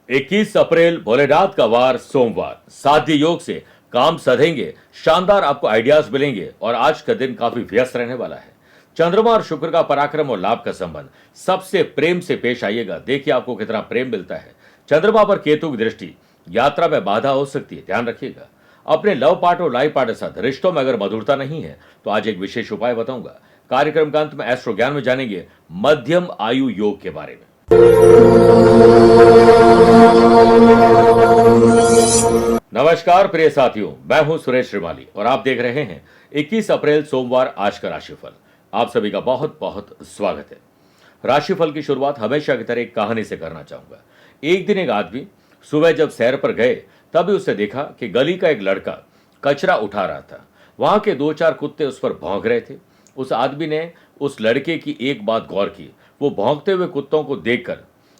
21 अप्रैल भोलेनाथ का वार सोमवार। साध्य योग से काम सधेंगे, शानदार आपको आइडियाज मिलेंगे और आज का दिन काफी व्यस्त रहने वाला है। चंद्रमा और शुक्र का पराक्रम और लाभ का संबंध, सबसे प्रेम से पेश आइएगा, देखिए आपको कितना प्रेम मिलता है। चंद्रमा पर केतु की दृष्टि यात्रा में बाधा हो सकती है, ध्यान रखिएगा। अपने लव पार्ट और लाइफ पार्ट के साथ रिश्तों में अगर मधुरता नहीं है तो आज एक विशेष उपाय बताऊंगा। कार्यक्रम का अंत में एस्ट्रो ज्ञान में जानेंगे मध्यम आयु योग के बारे में। नमस्कार प्रिय साथियों, मैं हूं सुरेश श्रीमाली और आप देख रहे हैं 21 अप्रैल सोमवार आज का राशिफल। आप सभी का बहुत बहुत स्वागत है। राशिफल की शुरुआत हमेशा की तरह एक कहानी से करना चाहूंगा। एक दिन एक आदमी सुबह जब सैर पर गए तभी उसने देखा कि गली का एक लड़का कचरा उठा रहा था। वहां के दो चार कुत्ते उस पर भौंक रहे थे। उस आदमी ने उस लड़के की एक बात गौर की। वो भौंकते हुए कुत्तों को देखकर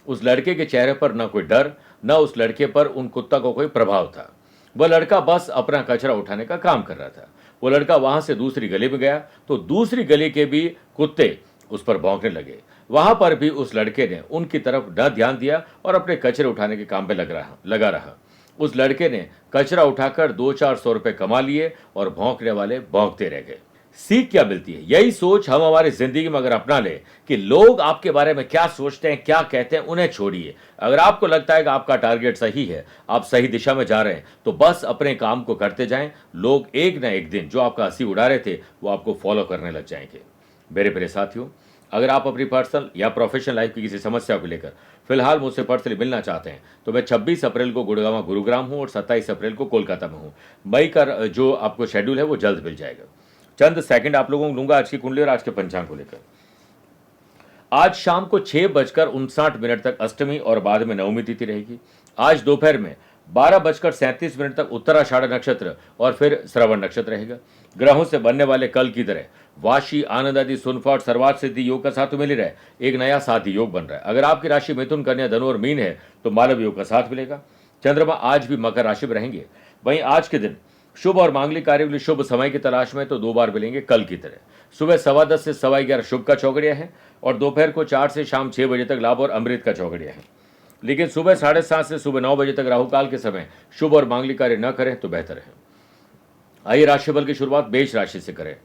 उस लड़के के चेहरे पर न कोई डर, न उस लड़के पर उन कुत्ता को कोई प्रभाव था। वह लड़का बस अपना कचरा उठाने का काम कर रहा था। वो लड़का वहां से दूसरी गली में गया तो दूसरी गली के भी कुत्ते उस पर भौंकने लगे। वहां पर भी उस लड़के ने उनकी तरफ न ध्यान दिया और अपने कचरे उठाने के काम पे लगा रहा। उस लड़के ने कचरा उठाकर 200-400 रुपए कमा लिए और भौंकने वाले भौंकते रह गए। सीख क्या मिलती है? यही सोच हम हमारी जिंदगी में अगर अपना ले कि लोग आपके बारे में क्या सोचते हैं, क्या कहते हैं, उन्हें छोड़िए। अगर आपको लगता है कि आपका टारगेट सही है, आप सही दिशा में जा रहे हैं, तो बस अपने काम को करते जाएं। लोग एक ना एक दिन जो आपका हंसी उड़ा रहे थे वो आपको फॉलो करने लग जाएंगे। मेरे प्रिय साथियों, अगर आप अपनी पर्सनल या प्रोफेशनल लाइफ की किसी समस्या को लेकर फिलहाल मुझसे पर्सनली मिलना चाहते हैं तो मैं 26 अप्रैल को गुरुग्राम हूं और 27 अप्रैल को कोलकाता में हूं। मई का जो आपको शेड्यूल है वो जल्द मिल जाएगा। चंद सेकंड आप लोगों को लूंगा आज की कुंडली और आज के पंचांग को लेकर। आज शाम को 6:59 तक अष्टमी और बाद में नवमी तिथि रहेगी। आज दोपहर में 12:37 तक उत्तराषाढ़ नक्षत्र और फिर श्रवण नक्षत्र रहेगा। ग्रहों से बनने वाले कल की तरह वाशी, आनंद आदि, सुनफा और सर्वार्थ सिद्धि योग का साथ मिल रहा है। एक नया साथी योग बन रहा है। अगर आपकी राशि मिथुन, कन्या, धनु और मीन है तो मालव योग का साथ मिलेगा। चंद्रमा आज भी मकर राशि में रहेंगे। वहीं आज के दिन शुभ और मांगलिक कार्य के लिए शुभ समय की तलाश में तो 2 बार मिलेंगे कल की तरह। सुबह 10:15 से 11:15 शुभ का चौघड़िया है और दोपहर को 4 से शाम 6 बजे तक लाभ और अमृत का चौघड़िया है। लेकिन सुबह 7:30 से सुबह 9 बजे तक राहुकाल के समय शुभ और मांगलिक कार्य न करें तो बेहतर है। आइए राशिफल की शुरुआत मेष राशि से करें।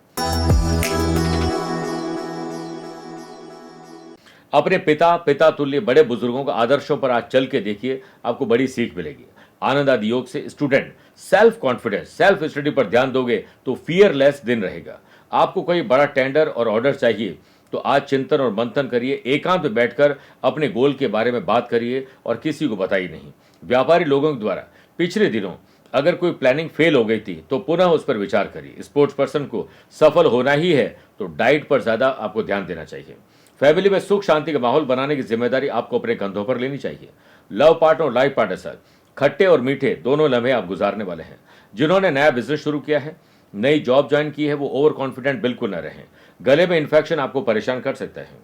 अपने पिता तुल्य बड़े बुजुर्गों का आदर्शों पर आज चल के देखिए, आपको बड़ी सीख मिलेगी। आनंद आदि योग से student self confidence, self study पर ध्यान दोगे तो फियरलेस दिन रहेगा। आपको कोई बड़ा टेंडर और ऑर्डर चाहिए तो आज चिंतन और मंथन करिए। एकांत में बैठकर अपने गोल के बारे में बात करिए और किसी को बताइए नहीं। व्यापारी लोगों के द्वारा पिछले दिनों अगर कोई प्लानिंग फेल हो गई थी तो पुनः उस पर विचार करिए। स्पोर्ट्स पर्सन को सफल होना ही है तो डाइट पर ज्यादा आपको ध्यान देना चाहिए। फैमिली में सुख शांति का माहौल बनाने की जिम्मेदारी आपको अपने कंधों पर लेनी चाहिए। लव पार्टनर और लाइफ पार्टनर साथ खट्टे और मीठे दोनों लम्हे आप गुजारने वाले हैं। जिन्होंने नया बिजनेस शुरू किया है, नई जॉब ज्वाइन की है, वो ओवर कॉन्फिडेंट बिल्कुल न रहें। गले में इन्फेक्शन आपको परेशान कर सकता है।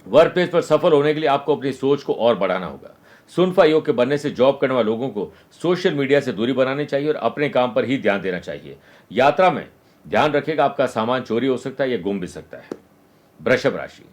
वर्क प्लेस पर सफल होने के लिए आपको अपनी सोच को और बढ़ाना होगा। सुनफा योग के बनने से जॉब करने वाले लोगों को सोशल मीडिया से दूरी बनानी चाहिए और अपने काम पर ही ध्यान देना चाहिए। यात्रा में ध्यान रखिएगा, आपका सामान चोरी हो सकता है या गुम भी सकता है। वृषभ राशि,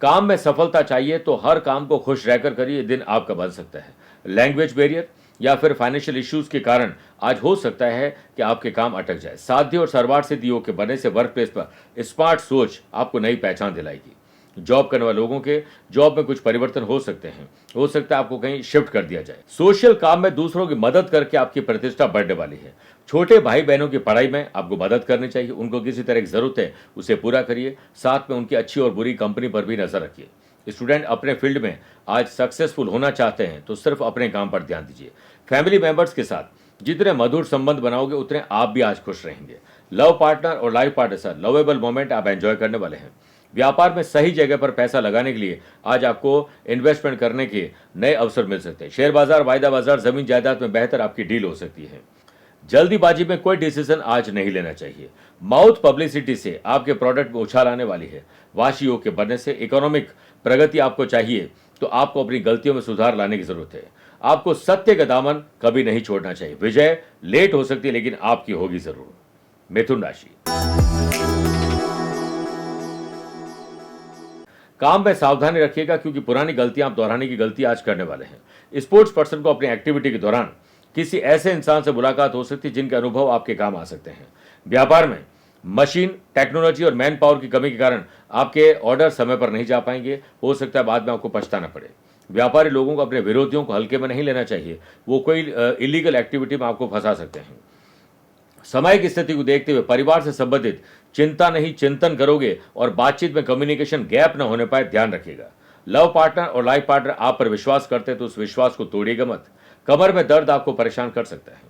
काम में सफलता चाहिए तो हर काम को खुश रहकर करिए, दिन आपका बन सकता है। लैंग्वेज बैरियर या फिर फाइनेंशियल इश्यूज के कारण आज हो सकता है कि आपके काम अटक जाए। साध्य और सर्वार्थ सिद्धि योग के बनने से वर्क प्लेस पर स्मार्ट सोच आपको नई पहचान दिलाएगी। जॉब करने वाले लोगों के जॉब में कुछ परिवर्तन हो सकते हैं। हो सकता है आपको कहीं शिफ्ट कर दिया जाए। सोशल काम में दूसरों की मदद करके आपकी प्रतिष्ठा बढ़ने वाली है। छोटे भाई बहनों की पढ़ाई में आपको मदद करनी चाहिए। उनको किसी तरह की जरूरत है उसे पूरा करिए। साथ में उनकी अच्छी और बुरी कंपनी पर भी नजर रखिए। स्टूडेंट अपने फील्ड में आज सक्सेसफुल होना चाहते हैं तो सिर्फ अपने काम पर ध्यान दीजिए। फैमिली मेंबर्स के साथ जितने मधुर संबंध बनाओगे उतने आप भी आज खुश रहेंगे। लव पार्टनर और लाइफ पार्टनर साथ लवेबल मोमेंट आप एंजॉय करने वाले हैं। व्यापार में सही जगह पर पैसा लगाने के लिए आज आपको इन्वेस्टमेंट करने के नए अवसर मिल सकते हैं। शेयर बाजार, वायदा बाजार, जमीन जायदाद में बेहतर आपकी डील हो सकती है। जल्दीबाजी में कोई डिसीजन आज नहीं लेना चाहिए। माउथ पब्लिसिटी से आपके प्रोडक्ट में उछाल आने वाली है। वाशी योग के बनने से इकोनॉमिक प्रगति आपको चाहिए तो आपको अपनी गलतियों में सुधार लाने की जरूरत है। आपको सत्य का दामन कभी नहीं छोड़ना चाहिए। विजय लेट हो सकती है लेकिन आपकी होगी जरूर। मिथुन राशि, काम में सावधानी रखिएगा क्योंकि पुरानी गलतियां आप दोहराने की गलती आज करने वाले हैं। स्पोर्ट्स पर्सन को अपनी एक्टिविटी के दौरान किसी ऐसे इंसान से मुलाकात हो सकती है जिनके अनुभव आपके काम आ सकते हैं। व्यापार में मशीन, टेक्नोलॉजी और मैन पावर की कमी के कारण आपके ऑर्डर समय पर नहीं जा पाएंगे। हो सकता है बाद में आपको पछताना पड़े। व्यापारी लोगों को अपने विरोधियों को हल्के में नहीं लेना चाहिए, वो कोई इलीगल एक्टिविटी में आपको फंसा सकते हैं। समय की स्थिति को देखते हुए परिवार से संबंधित चिंता नहीं चिंतन करोगे और बातचीत में कम्युनिकेशन गैप न होने पाए ध्यान रखिएगा। लव पार्टनर और लाइफ पार्टनर आप पर विश्वास करते हैं तो उस विश्वास को तोड़िएगा मत। कमर में दर्द आपको परेशान कर सकता है।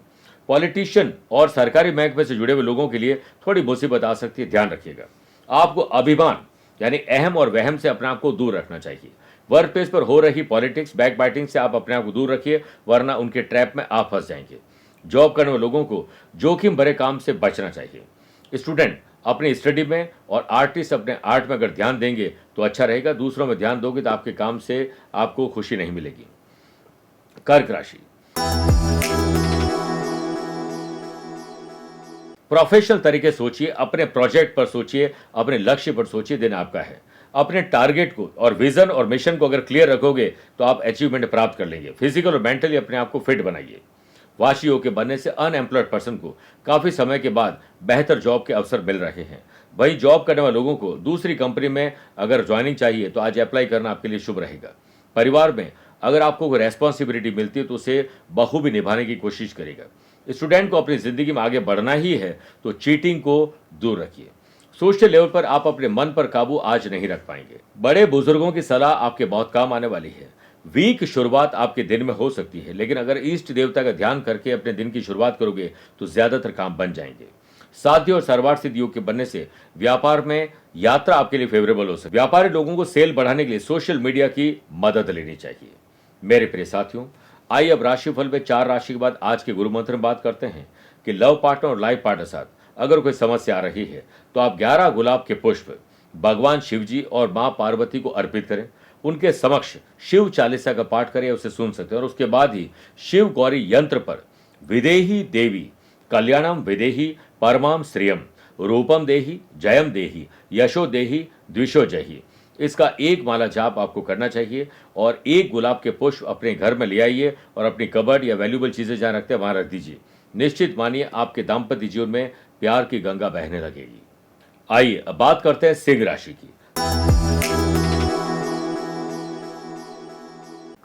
पॉलिटिशियन और सरकारी महकमे से जुड़े हुए लोगों के लिए थोड़ी मुसीबत आ सकती है, ध्यान रखिएगा। आपको अभिमान यानी अहम और वहम से अपने आप को दूर रखना चाहिए। वर्क प्लेस पर हो रही पॉलिटिक्स, बैक बाइटिंग से आप अपने आप को दूर रखिए, वरना उनके ट्रैप में आप फंस जाएंगे। जॉब करने वाले लोगों को जोखिम भरे काम से बचना चाहिए। स्टूडेंट अपनी स्टडी में और आर्टिस्ट अपने आर्ट में अगर ध्यान देंगे तो अच्छा रहेगा। दूसरों में ध्यान दोगे तो आपके काम से आपको खुशी नहीं मिलेगी। कर्क राशि, प्रोफेशनल तरीके सोचिए, अपने प्रोजेक्ट पर सोचिए, अपने लक्ष्य पर सोचिए। दिन आपका है। अपने टारगेट को और विजन और मिशन को अगर क्लियर रखोगे तो आप अचीवमेंट प्राप्त कर लेंगे। फिजिकल और मेंटली अपने आप को फिट बनाइए। वाशी योग के बनने से अनएम्प्लॉयड पर्सन को काफी समय के बाद बेहतर जॉब के अवसर मिल रहे हैं। वही जॉब करने वाले लोगों को दूसरी कंपनी में अगर ज्वाइनिंग चाहिए तो आज अप्लाई करना आपके लिए शुभ रहेगा। परिवार में अगर आपको कोई रेस्पॉन्सिबिलिटी मिलती है तो उसे बखूबी निभाने की कोशिश करेगा। स्टूडेंट को अपनी जिंदगी में आगे बढ़ना ही है तो चीटिंग को दूर रखिए। सोशल लेवल पर आप अपने मन पर काबू आज नहीं रख पाएंगे। बड़े बुजुर्गों की सलाह आपके बहुत काम आने वाली है। वीक शुरुआत आपके दिन में हो सकती है, लेकिन अगर इष्ट देवता का ध्यान करके अपने दिन की शुरुआत करोगे तो ज्यादातर काम बन जाएंगे। साध्य और सर्वार्थ सिद्धि योग के बनने से व्यापार में यात्रा आपके लिए फेवरेबल हो सकती है। व्यापारी लोगों को सेल बढ़ाने के लिए सोशल मीडिया की मदद लेनी चाहिए। मेरे प्रिय साथियों, आइए अब राशिफल में 4 राशि के बाद आज के गुरु मंत्र में बात करते हैं कि लव पार्टनर और लाइफ पार्टनर साथ अगर कोई समस्या आ रही है तो आप 11 गुलाब के पुष्प भगवान शिव जी और मां पार्वती को अर्पित करें। उनके समक्ष शिव चालीसा का पाठ करें, उसे सुन सकते हैं। और उसके बाद ही शिव गौरी यंत्र पर विदेही देवी कल्याणम विदेही परमाम श्रियम रूपम देही जयम देही यशो देही द्विशो जही, इसका एक माला जाप आपको करना चाहिए। और 1 गुलाब के पुष्प अपने घर में ले आइए और अपनी कबर्ड या वैल्यूबल चीजें जहां रखते हैं वहां रख दीजिए। निश्चित मानिए आपके दाम्पत्य जीवन में प्यार की गंगा बहने लगेगी। आइए अब बात करते हैं सिंह राशि की।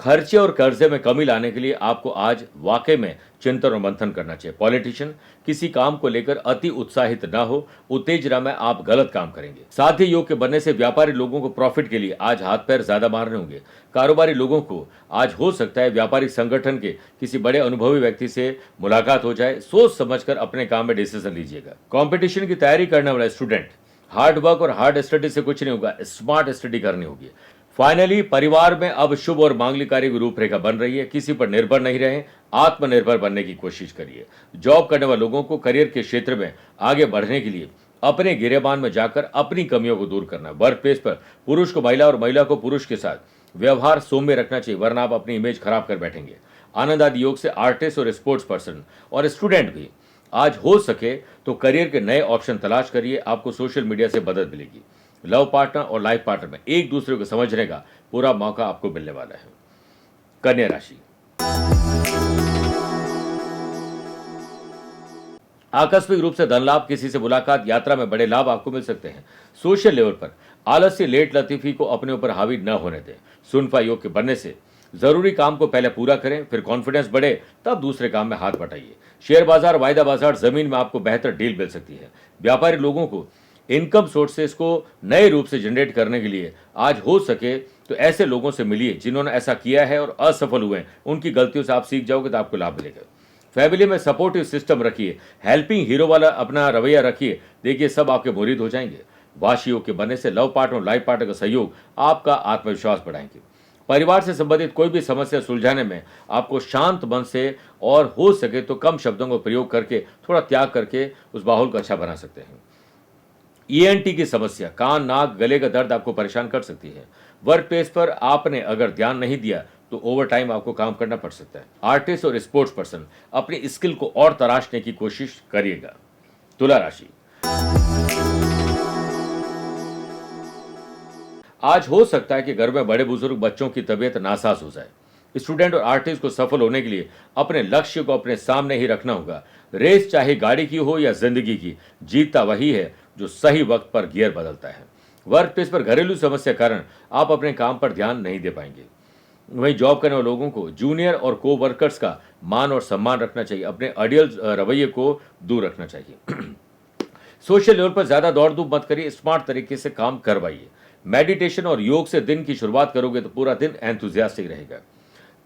खर्चे और कर्जे में कमी लाने के लिए आपको आज वाकई में चिंतन और मंथन करना चाहिए। पॉलिटिशियन किसी काम को लेकर अति उत्साहित न हो, उत्तेजना में आप गलत काम करेंगे। साथ ही योग के बनने से व्यापारी लोगों को प्रॉफिट के लिए आज हाथ पैर ज्यादा मारने होंगे। कारोबारी लोगों को आज हो सकता है व्यापारिक संगठन के किसी बड़े अनुभवी व्यक्ति से मुलाकात हो जाए। सोच समझकर अपने काम में डिसीजन लीजिएगा। कॉम्पिटिशन की तैयारी करने वाला स्टूडेंट हार्ड वर्क और हार्ड स्टडी से कुछ नहीं होगा, स्मार्ट स्टडी करनी होगी। फाइनली परिवार में अब शुभ और मांगलिक कार्य की रूपरेखा बन रही है। किसी पर निर्भर नहीं रहे, आत्मनिर्भर बनने की कोशिश करिए। जॉब करने वाले लोगों को करियर के क्षेत्र में आगे बढ़ने के लिए अपने गिरेबान में जाकर अपनी कमियों को दूर करना। वर्क प्लेस पर पुरुष को महिला और महिला को पुरुष के साथ व्यवहार सौम्य रखना चाहिए, वरना आप अपनी इमेज खराब कर बैठेंगे। आनंद आदि योग से आर्टिस्ट और स्पोर्ट्स पर्सन और स्टूडेंट भी आज हो सके तो करियर के नए ऑप्शन तलाश करिए। आपको सोशल मीडिया से मदद मिलेगी। लव पार्टनर और लाइफ पार्टनर में एक दूसरे को समझने का पूरा मौका आपको मिलने वाला है। कन्या राशि, आकस्मिक रूप से धन लाभ, किसी से मुलाकात, यात्रा में बड़े लाभ आपको मिल सकते हैं। सोशल लेवल पर आलस्य लेट लतीफी को अपने ऊपर हावी न होने दें। सुनफा योग के बनने से जरूरी काम को पहले पूरा करें, फिर कॉन्फिडेंस बढ़े तब दूसरे काम में हाथ बटाइए। शेयर बाजार, वायदा बाजार, जमीन में आपको बेहतर डील मिल सकती है। व्यापारी लोगों को इनकम सोर्सेस को नए रूप से जनरेट करने के लिए आज हो सके तो ऐसे लोगों से मिलिए जिन्होंने ऐसा किया है और असफल हुए हैं। उनकी गलतियों से आप सीख जाओगे तो आपको लाभ मिलेगा। फैमिली में सपोर्टिव सिस्टम रखिए, हेल्पिंग हीरो वाला अपना रवैया रखिए, देखिए सब आपके मुरीद हो जाएंगे। वाशी योग के बनने से लव पार्टनर और लाइफ पार्टनर का सहयोग आपका आत्मविश्वास बढ़ाएंगे। परिवार से संबंधित कोई भी समस्या सुलझाने में आपको शांत मन से और हो सके तो कम शब्दों का प्रयोग करके, थोड़ा त्याग करके उस माहौल को अच्छा बना सकते हैं। ईएनटी की समस्या, कान, नाक, गले का दर्द आपको परेशान कर सकती है। वर्क प्लेस पर आपने अगर ध्यान नहीं दिया तो ओवर टाइम आपको काम करना पड़ सकता है। आर्टिस्ट और स्पोर्ट्स पर्सन अपनी स्किल को और तराशने की कोशिश करिएगा। तुला राशि, आज हो सकता है कि घर में बड़े बुजुर्ग बच्चों की तबीयत नासाज हो जाए। स्टूडेंट और आर्टिस्ट को सफल होने के लिए अपने लक्ष्य को अपने सामने ही रखना होगा। रेस चाहे गाड़ी की हो या जिंदगी की, जीतता वही है जो सही वक्त पर गियर बदलता है। वर्क प्लेस पर घरेलू समस्या कारण आप अपने काम पर ध्यान नहीं दे पाएंगे। वहीं जॉब करने वाले लोगों को जूनियर और को वर्कर्स का मान और सम्मान रखना चाहिए, अपने अडियल रवैये को दूर रखना चाहिए। सोशल लेवल पर ज्यादा दौड़ धूप मत करिए, स्मार्ट तरीके से काम करवाइए। मेडिटेशन और योग से दिन की शुरुआत करोगे तो पूरा दिन एंथुजियास्टिक रहेगा।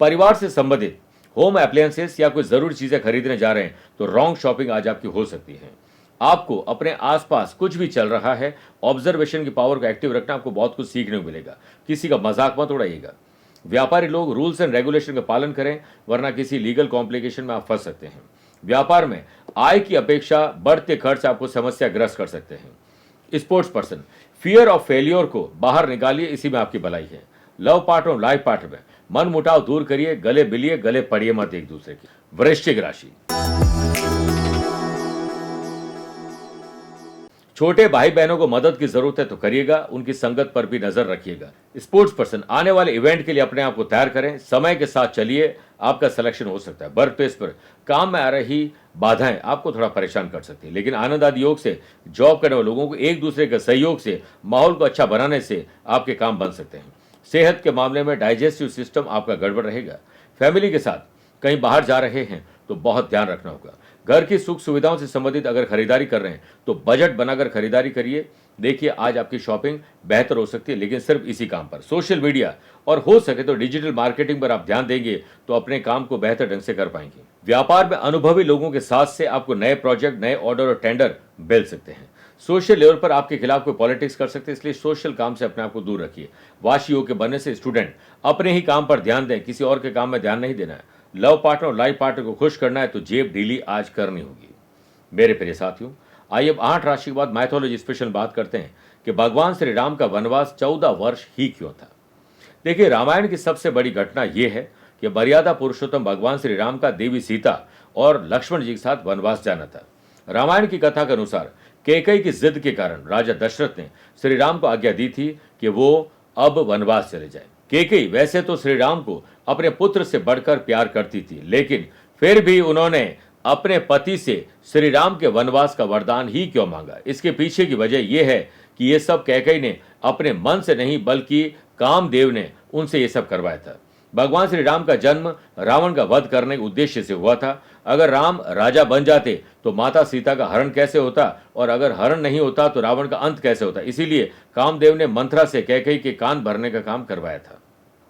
परिवार से संबंधित होम अप्लायंसेस या कोई जरूरी चीजें खरीदने जा रहे हैं तो रॉन्ग शॉपिंग आज आपकी हो सकती है। आपको अपने आसपास कुछ भी चल रहा है, ऑब्जर्वेशन की पावर को एक्टिव रखना, आपको बहुत कुछ सीखने को मिलेगा। किसी का मजाक मत उड़ाइएगा। व्यापारी लोग रूल्स एंड रेगुलेशन का पालन करें, वरना किसी लीगल कॉम्प्लिकेशन में आप फंस सकते हैं। व्यापार में आय की अपेक्षा बढ़ते खर्च आपको समस्याग्रस्त कर सकते हैं। Sports person, fear of failure को बाहर निकालिए, इसी में आपकी भलाई है। लव पार्टनर और लाइफ पार्टनर में मन मुटाव दूर करिए, गले मिलिए, गले पड़िए मत एक दूसरे की। वृश्चिक राशि, छोटे भाई बहनों को मदद की जरूरत है तो करिएगा, उनकी संगत पर भी नजर रखिएगा। स्पोर्ट्स पर्सन, आने वाले इवेंट के लिए अपने आप को तैयार करें, समय के साथ चलिए, आपका सिलेक्शन हो सकता है। वर्क प्लेस पर काम में आ रही बाधाएं आपको थोड़ा परेशान कर सकती है, लेकिन आनंद आदि योग से, जॉब करने वाले लोगों को एक दूसरे के सहयोग से, माहौल को अच्छा बनाने से आपके काम बन सकते हैं। सेहत के मामले में डाइजेस्टिव सिस्टम आपका गड़बड़ रहेगा। फैमिली के साथ कहीं बाहर जा रहे हैं तो बहुत ध्यान रखना होगा। घर की सुख सुविधाओं से संबंधित अगर खरीदारी कर रहे हैं तो बजट बनाकर खरीदारी करिए। देखिए आज आपकी शॉपिंग बेहतर हो सकती है, लेकिन सिर्फ इसी काम पर। सोशल मीडिया और हो सके तो डिजिटल मार्केटिंग पर आप ध्यान देंगे तो अपने काम को बेहतर ढंग से कर पाएंगे। व्यापार में अनुभवी लोगों के साथ से आपको नए प्रोजेक्ट, नए ऑर्डर और टेंडर मिल सकते हैं। सोशल लेवल पर आपके खिलाफ कोई पॉलिटिक्स कर सकते हैं, इसलिए सोशल काम से अपने आप को दूर रखिए। वाशी योग के बनने से स्टूडेंट अपने ही काम पर ध्यान दें, किसी और के काम में ध्यान नहीं देना है। लव पार्टनर और लाइफ पार्टनर को खुश करना है तो जेब ढीली आज करनी होगी। मेरे प्रिय साथियों, आइए अब 8 राशि के बाद माइथोलॉजी स्पेशल बात करते हैं कि भगवान श्री राम का वनवास 14 वर्ष ही क्यों था। देखिए, रामायण की सबसे बड़ी घटना यह है कि मर्यादा पुरुषोत्तम भगवान श्री राम का देवी सीता और लक्ष्मण जी के साथ वनवास जाना था। रामायण की कथा के अनुसार कैकेयी की जिद के कारण राजा दशरथ ने श्री राम को आज्ञा दी थी कि वो अब वनवास चले जाए। कैकेयी वैसे तो श्री राम को अपने पुत्र से बढ़कर प्यार करती थी, लेकिन फिर भी उन्होंने अपने पति से श्री राम के वनवास का वरदान ही क्यों मांगा। इसके पीछे की वजह यह है कि ये सब कैकेयी ने अपने मन से नहीं बल्कि कामदेव ने उनसे ये सब करवाया था। भगवान श्री राम का जन्म रावण का वध करने के उद्देश्य से हुआ था। अगर राम राजा बन जाते तो माता सीता का हरण कैसे होता, और अगर हरण नहीं होता तो रावण का अंत कैसे होता। इसीलिए कामदेव ने मंत्रा से कैकेयी के कान भरने का काम करवाया था।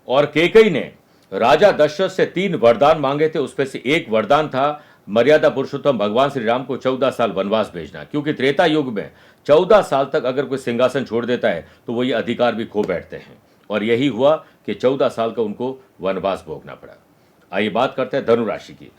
और कैकेयी ने राजा दशरथ से 3 वरदान मांगे थे। उसमें से एक वरदान था मर्यादा पुरुषोत्तम भगवान श्री राम को 14 साल वनवास भेजना, क्योंकि त्रेता युग में 14 साल तक अगर कोई सिंहासन छोड़ देता है तो वो ये अधिकार भी खो बैठते हैं। और यही हुआ कि 14 साल का उनको वनवास भोगना पड़ा। आइए बात करते हैं धनु राशि की।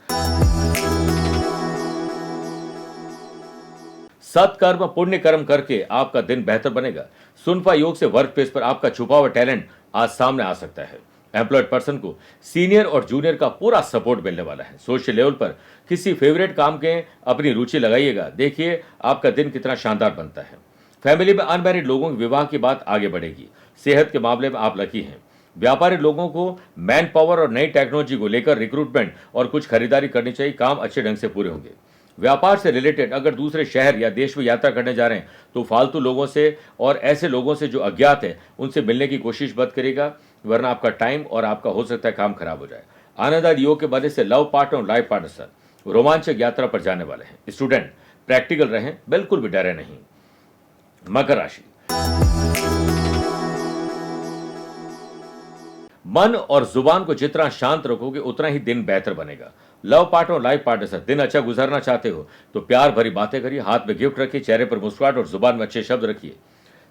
सत्कर्म पुण्य कर्म करके आपका दिन बेहतर बनेगा। सुनफा योग से वर्क प्लेस पर आपका छुपा हुआ टैलेंट आज सामने आ सकता है। एम्प्लॉयड पर्सन को सीनियर और जूनियर का पूरा सपोर्ट मिलने वाला है। सोशल लेवल पर किसी फेवरेट काम के अपनी रुचि लगाइएगा, देखिए आपका दिन कितना शानदार बनता है। फैमिली में अनमैरिड लोगों के विवाह की बात आगे बढ़ेगी। सेहत के मामले में आप लकी हैं। व्यापारी लोगों को मैन पावर और नई टेक्नोलॉजी को लेकर रिक्रूटमेंट और कुछ खरीदारी करनी चाहिए, काम अच्छे ढंग से पूरे होंगे। व्यापार से रिलेटेड अगर दूसरे शहर या देश में यात्रा करने जा रहे हैं तो फालतू लोगों से और ऐसे लोगों से जो अज्ञात है उनसे मिलने की कोशिश मत करिएगा, वरना आपका टाइम और आपका हो सकता है काम खराब हो जाए। आनंद योग के वजह से लव पार्टनर और लाइफ पार्टनर सर रोमांचक यात्रा पर जाने वाले हैं। स्टूडेंट प्रैक्टिकल रहें, बिल्कुल भी डरे नहीं। मकर राशि, मन और जुबान को जितना शांत रखोगे उतना ही दिन बेहतर बनेगा। लव पार्टनर और लाइफ पार्टनर से दिन अच्छा गुजारना चाहते हो तो प्यार भरी बातें करिए, हाथ में गिफ्ट रखिए, चेहरे पर मुस्कुराहट और जुबान में अच्छे शब्द रखिए।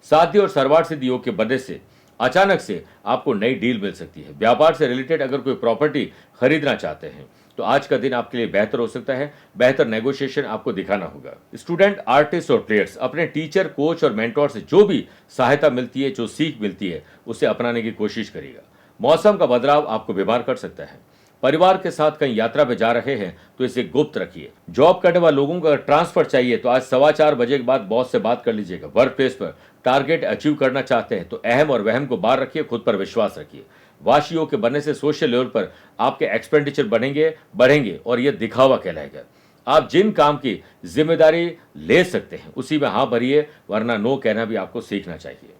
साध्य और सर्वार्थ सिद्धि योग के बनने से अचानक से आपको नई डील मिल सकती है। व्यापार से रिलेटेड अगर कोई प्रॉपर्टी खरीदना चाहते हैं तो आज का दिन आपके लिए बेहतर हो सकता है। बेहतर नेगोशिएशन आपको दिखाना होगा। स्टूडेंट, आर्टिस्ट और प्लेयर्स अपने टीचर, कोच और मेंटोर से जो भी सहायता मिलती है, जो सीख मिलती है, उसे अपनाने की कोशिश करिएगा। मौसम का बदलाव आपको बीमार कर सकता है। परिवार के साथ कहीं यात्रा पे जा रहे हैं तो इसे गुप्त रखिए। जॉब करने वाले लोगों को अगर ट्रांसफर चाहिए तो आज 4:15 बजे के बाद बॉस से बात कर लीजिएगा। वर्क प्लेस पर टारगेट अचीव करना चाहते हैं तो अहम और वहम को बाहर रखिए, खुद पर विश्वास रखिए। वाशी योग के बनने से सोशल लेवल पर आपके एक्सपेंडिचर बढ़ेंगे और यह दिखावा कहलाएगा। आप जिन काम की जिम्मेदारी ले सकते हैं उसी में हाँ भरिए, वरना नो कहना भी आपको सीखना चाहिए।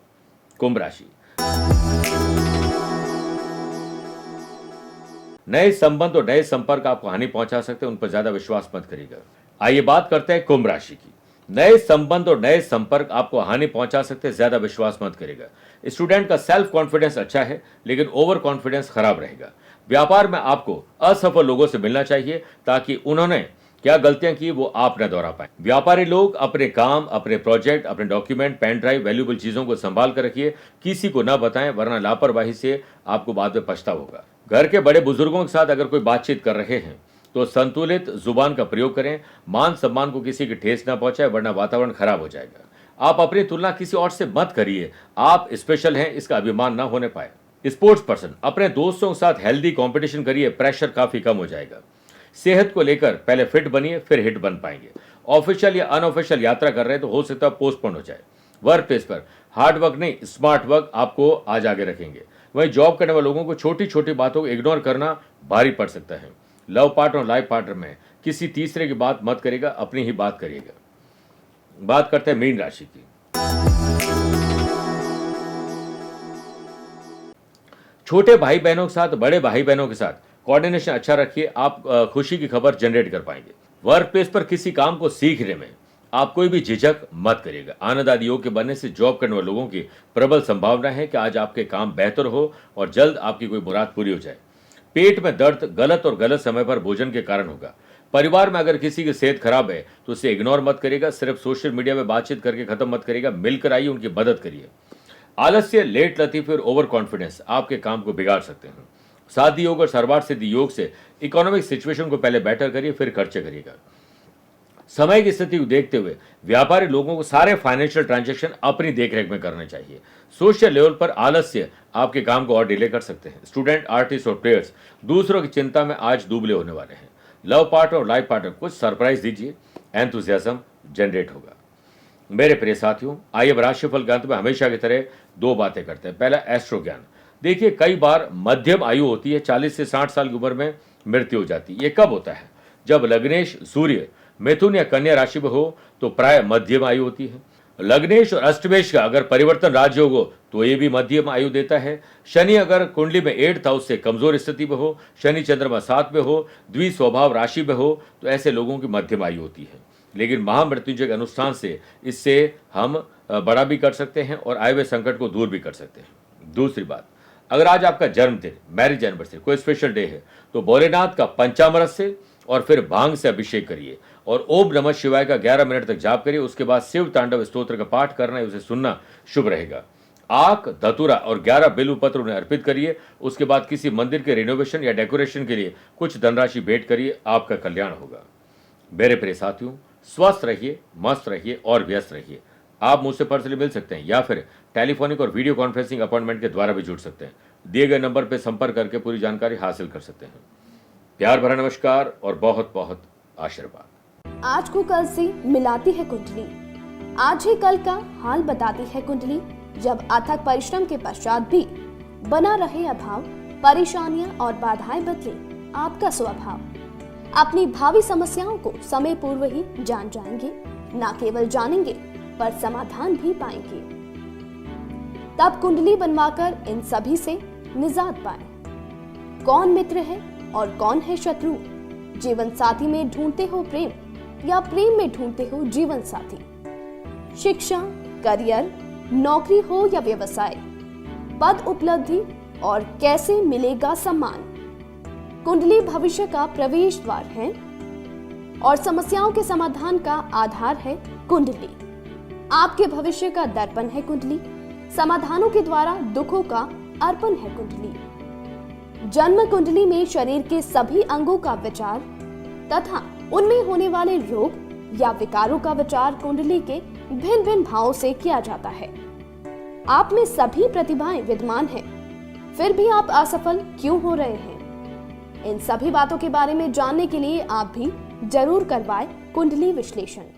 कुंभ राशि, नए संबंध और नए संपर्क आपको हानि पहुंचा सकते हैं, उन पर ज्यादा विश्वास मत करिएगा। आइए बात करते हैं कुंभ राशि की। नए संबंध और नए संपर्क आपको हानि पहुंचा सकते हैं, ज्यादा विश्वास मत करिएगा। स्टूडेंट का सेल्फ कॉन्फिडेंस अच्छा है लेकिन ओवर कॉन्फिडेंस खराब रहेगा। व्यापार में आपको असफल लोगों से मिलना चाहिए ताकि उन्होंने क्या गलतियां की वो आप न दोहरा पाए। व्यापारी लोग अपने काम, अपने प्रोजेक्ट, अपने डॉक्यूमेंट, पेन ड्राइव, वैल्यूएबल चीजों को संभाल कर रखिए, किसी को न बताएं वरना लापरवाही से आपको बाद में पछतावा होगा। घर के बड़े बुजुर्गों के साथ अगर कोई बातचीत कर रहे हैं तो संतुलित जुबान का प्रयोग करें। मान सम्मान को किसी की ठेस न पहुंचाए वरना वातावरण खराब हो जाएगा। आप अपनी तुलना किसी और से मत करिए, आप स्पेशल हैं इसका अभिमान न होने पाए। स्पोर्ट्स पर्सन, अपने दोस्तों के साथ हेल्दी कंपटीशन करिए, प्रेशर काफी कम हो जाएगा। सेहत को लेकर पहले फिट बनिए फिर हिट बन पाएंगे। ऑफिशियल या अनऑफिशियल यात्रा कर रहे हैं तो हो सकता है पोस्टपोन हो जाए। वर्क प्लेस पर हार्ड वर्क नहीं स्मार्ट वर्क आपको आज आगे रखेंगे। वहीं जॉब करने वाले लोगों को छोटी छोटी बातों को इग्नोर करना भारी पड़ सकता है। लव पार्टनर और लाइफ पार्टनर में किसी तीसरे की बात मत करिएगा, अपनी ही बात करिएगा। बात करते हैं मीन राशि की। छोटे भाई बहनों के साथ, बड़े भाई बहनों के साथ कोऑर्डिनेशन अच्छा रखिए, आप खुशी की खबर जनरेट कर पाएंगे। वर्क प्लेस पर किसी काम को सीखने में आप कोई भी झिझक मत करिएगा। आनंद आदि योग के बनने से जॉब करने वाले लोगों की प्रबल संभावना है कि आज आपके काम बेहतर हो और जल्द आपकी कोई मुराद पूरी हो जाए। पेट में दर्द गलत और गलत समय पर भोजन के कारण होगा। परिवार में अगर किसी की सेहत खराब है तो उसे इग्नोर मत करिएगा, सिर्फ सोशल मीडिया में बातचीत करके खत्म मत करिएगा, मिलकर आइए, उनकी मदद करिए। आलस्य, लेट लतीफी और ओवर कॉन्फिडेंस आपके काम को बिगाड़ सकते हैं। साधी योग और सर्वार्थ सिद्धि योग से इकोनॉमिक सिचुएशन को पहले बेटर करिए फिर खर्चे करिएगा। समय की स्थिति को देखते हुए व्यापारी लोगों को सारे फाइनेंशियल ट्रांजैक्शन अपनी देखरेख में करने चाहिए। सोशल लेवल पर आलस्य आपके काम को और डिले कर सकते हैं। स्टूडेंट, आर्टिस्ट और प्लेयर्स दूसरों की चिंता में आज दुबले होने वाले हैं। लव पार्टनर और लाइफ पार्टनर कुछ सरप्राइज दीजिए, एंथुसियाज्म जनरेट होगा। मेरे प्रिय साथियों, आइए अब राशिफल के अंत में हमेशा की तरह दो बातें करते हैं। पहला, एस्ट्रो ज्ञान। देखिए, कई बार मध्यम आयु होती है, 40 से 60 साल की उम्र में मृत्यु हो जाती है। ये कब होता है? जब लग्नेश सूर्य मिथुन या कन्या राशि में हो तो प्राय मध्यम आयु होती है। लग्नेश और अष्टमेश का अगर परिवर्तन राजयोग हो तो ये भी मध्यम आयु देता है। शनि अगर कुंडली में 8th हाउस से कमजोर स्थिति में हो, शनि चंद्रमा 7 में हो, द्विस्वभाव राशि में हो तो ऐसे लोगों की मध्यम आयु होती है। लेकिन महामृत्युंजय के अनुष्ठान से इससे हम बड़ा भी कर सकते हैं और आए हुए संकट को दूर भी कर सकते हैं। दूसरी बात, अगर आज आपका जन्मदिन, मैरिज एनिवर्सरी, कोई स्पेशल डे है तो भोलेनाथ का पंचामृत से और फिर भांग से अभिषेक करिए और ओम नमः शिवाय का 11 मिनट तक जाप करिए। उसके बाद शिव तांडव स्तोत्र का पाठ करना है, उसे सुनना शुभ रहेगा। आक, धतूरा और 11 बेल पत्र उन्हें अर्पित करिए। उसके बाद किसी मंदिर के रिनोवेशन या डेकोरेशन के लिए कुछ धनराशि भेंट करिए, आपका कल्याण होगा। मेरे प्रिय साथियों, स्वस्थ रहिए, मस्त रहिए और व्यस्त रहिए। आप मुझसे पर्सनली मिल सकते हैं या फिर टेलीफोनिक और वीडियो कॉन्फ्रेंसिंग अपॉइंटमेंट के द्वारा भी जुड़ सकते हैं। दिए गए नंबर पर संपर्क करके पूरी जानकारी हासिल कर सकते हैं। प्यार भरा नमस्कार और बहुत बहुत आशीर्वाद। आज को कल से मिलाती है कुंडली, आज ही कल का हाल बताती है कुंडली। जब अथक परिश्रम के पश्चात भी बना रहे अभाव, परेशानियां और बाधाएं बदले आपका स्वभाव, अपनी भावी समस्याओं को समय पूर्व ही जान जाएंगे। न केवल जानेंगे पर समाधान भी पाएंगे। तब कुंडली बनवाकर इन सभी से निजात पाए। कौन मित्र है और कौन है शत्रु? जीवन साथी में ढूंढते हो प्रेम या प्रेम में ढूंढते हो जीवन साथी? शिक्षा, करियर, नौकरी हो या व्यवसाय, पद उपलब्धि और कैसे मिलेगा सम्मान? कुंडली भविष्य का प्रवेश द्वार है और समस्याओं के समाधान का आधार है कुंडली। आपके भविष्य का दर्पण है कुंडली, समाधानों के द्वारा दुखों का अर्पण है कुंडली। जन्म कुंडली में शरीर के सभी अंगों का विचार तथा उनमें होने वाले रोग या विकारों का विचार कुंडली के भिन्न भिन्न भावों से किया जाता है। आप में सभी प्रतिभाएं विद्यमान हैं, फिर भी आप असफल क्यों हो रहे हैं? इन सभी बातों के बारे में जानने के लिए आप भी जरूर करवाएं कुंडली विश्लेषण।